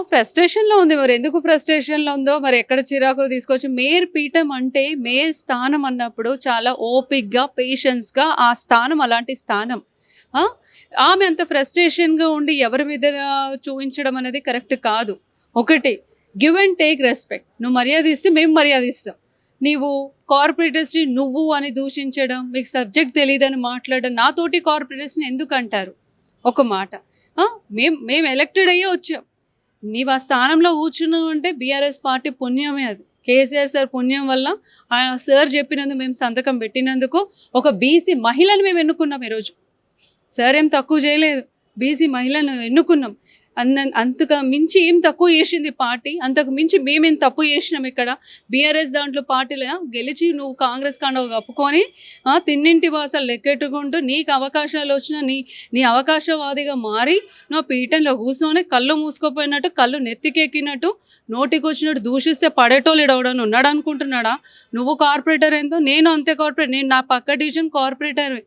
ఫ్రస్ట్రేషన్‌లో ఉంది. మరెందుకు ఫ్రస్ట్రేషన్‌లో ఉందో, మరి ఎక్కడ చిరాకు తీసుకొచ్చి మేయర్ పీఠం అంటే, మేయర్ స్థానం అన్నప్పుడు చాలా ఓపికగా, పేషెన్స్‌గా ఆ స్థానం అలాంటి స్థానం. ఆ! ఆమె అంత ఫ్రస్ట్రేషన్‌గా ఉండి ఎవరి మీద చూయించడం అనేది కరెక్ట్ కాదు. ఒకటి గివ్ అండ్ టేక్ రెస్పెక్ట్. నువ్వు మర్యాద ఇస్తే మేము మర్యాద ఇస్తాం. నీవు కార్పొరేటర్స్‌ని నువ్వు అని దూషించడం, మీకు సబ్జెక్ట్ తెలీదని మాట్లాడడం, నాతోటి కార్పొరేటర్స్‌ని ఎందుకంటారు? ఒక మాట. ఆ! మేము ఎలక్టెడ్ అయ్యే వచ్చాం. నీవు ఆ స్థానంలో కూర్చున్నావు అంటే బీఆర్ఎస్ పార్టీ పుణ్యమే అది. కేసీఆర్ సార్ పుణ్యం వల్ల సార్ చెప్పినందుకు మేము సంతకం పెట్టినందుకు ఒక బీసీ మహిళను మేము ఎన్నుకున్నాం ఈరోజు. సార్ ఏం తక్కువ చేయలేదు. బీసీ మహిళను ఎన్నుకున్నాం. అంతకు మించి ఏం తక్కువ చేసింది పార్టీ? అంతకు మించి మేమేం తప్పు చేసినాం ఇక్కడ? బీఆర్ఎస్ దాంట్లో పార్టీలో గెలిచి నువ్వు కాంగ్రెస్ కండువ కప్పుకొని తిన్నింటి వాసాలు లెక్కెట్టుకుంటూ నీకు అవకాశాలు వచ్చినా నీ అవకాశవాదిగా మారి నువ్వు పీఠంలో కూర్చొని కళ్ళు మూసుకోపోయినట్టు, కళ్ళు నెత్తికెక్కినట్టు, నోటికి వచ్చినట్టు దూషిస్తే పడేటోళ్ళు ఇడవడని ఉన్నాడు అనుకుంటున్నాడా? నువ్వు కార్పొరేటర్ ఏందో, నేను అంతే కార్పొరేటర్. నేను నా పక్క డివిజన్ కార్పొరేటర్.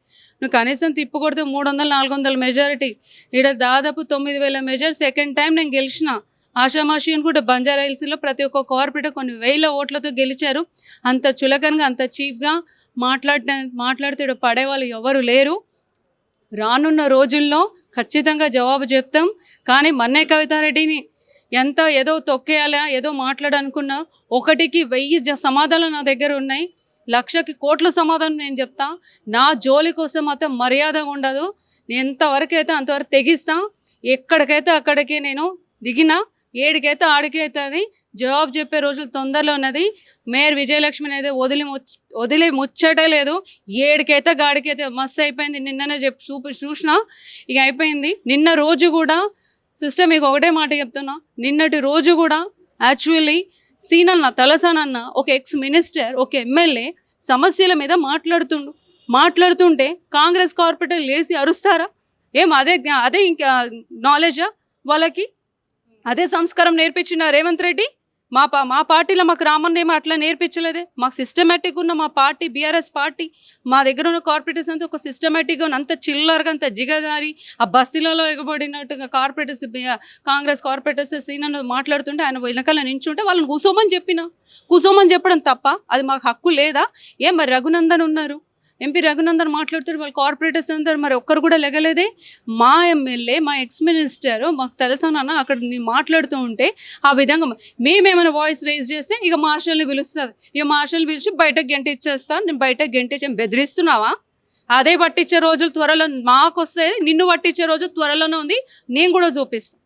నువ్వు కనీసం తిప్పు కొడితే 300, 400 మెజారిటీ. ఇక్కడ దాదాపు 9,000 మెజారిటీ. సెకండ్ టైం నేను గెలిచిన. ఆషామాషి అనుకుంటే బంజారా హిల్స్లో ప్రతి ఒక్క కార్పొరేటర్ కొన్ని వేల ఓట్లతో గెలిచారు. అంత చులకనగా, అంత చీప్గా మాట్లాడితే పడేవాళ్ళు ఎవరు లేరు. రానున్న రోజుల్లో ఖచ్చితంగా జవాబు చెప్తాం. కానీ మన్నే కవితారెడ్డిని ఏదో తొక్కేయాలా, ఏదో మాట్లాడనుకున్నా, 1కి 1000 సమాధానాలు నా దగ్గర ఉన్నాయి. 1,00,000కి కోట్ల సమాధానం నేను చెప్తా. నా జోలి కోసం మాత్రం మర్యాదగా ఉండదు. నేను ఎంతవరకు అయితే అంతవరకు తెగిస్తా. ఎక్కడికైతే అక్కడికి నేను దిగినా, ఏడికైతే ఆడికి అవుతుంది. జవాబు చెప్పే రోజులు తొందరలో ఉన్నది. మేయర్ విజయలక్ష్మిని అయితే వదిలి ముచ్చటే లేదు. ఏడికైతే గాడికైతే మస్తు అయిపోయింది. నిన్ననే చూసిన ఇక అయిపోయింది. నిన్న రోజు కూడా సిస్టర్ మీకు ఒకటే మాట చెప్తున్నా, నిన్నటి రోజు కూడా యాక్చువల్లీ సీనన్న తలసానన్న ఒక ఎక్స్ మినిస్టర్, ఒక ఎమ్మెల్యే సమస్యల మీద మాట్లాడుతుంటే కాంగ్రెస్ కార్పొరేటర్ లేసి అరుస్తారా? ఏం అదే ఇంకా నాలెడ్జా వాళ్ళకి? అదే సంస్కారం నేర్పించిన రేవంత్ రెడ్డి మా పార్టీలో మాకు రామన్న ఏమో అట్లా నేర్పించలేదే. మాకు సిస్టమేటిక్గా ఉన్న మా పార్టీ బీఆర్ఎస్ పార్టీ, మా దగ్గర ఉన్న కార్పొరేటర్స్ అంతా ఒక సిస్టమేటిక్గా ఉన్న, అంత చిల్లరగా, అంత జిగదారి ఆ బస్సులలో ఎగబడినట్టుగా కార్పొరేటర్స్, కాంగ్రెస్ కార్పొరేటర్స్ సీనన్న మాట్లాడుతుంటే ఆయన వెనకాల నించుంటే వాళ్ళని కూసోమని చెప్పడం తప్ప అది మాకు హక్కు లేదా? మరి రఘునందన్ ఉన్నారు, ఎంపీ రఘునందన్ మాట్లాడుతారు, వాళ్ళు కార్పొరేటర్స్ అందరు మరి ఒక్కరు కూడా లెగలేదే. మా ఎమ్మెల్యే, మా ఎక్స్ మినిస్టర్ మాకు తెలుసానన్న అక్కడ మాట్లాడుతూ ఉంటే ఆ విధంగా మేమేమైనా వాయిస్ రేజ్ చేస్తే ఇక మార్షల్ని పిలుస్తుంది. ఇక మార్షల్ని పిలిచి బయటకు గెంటిచ్చేస్తాను. నేను బయటకు గెంటించి బెదిరిస్తున్నావా? అదే పట్టించే రోజులు త్వరలో మాకు వస్తాయి. నిన్ను పట్టించే రోజు త్వరలోనే ఉంది. నేను కూడా చూపిస్తాను.